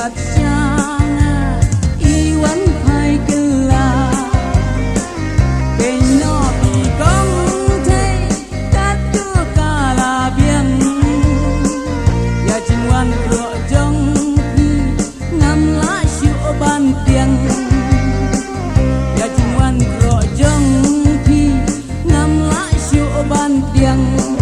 kacang iwan pai kela keno bigong thei katu kala biang ya jinwan ro jong pi ngam la shu ban tiang ya jinwan ro jong pi ngam la shu ban tiang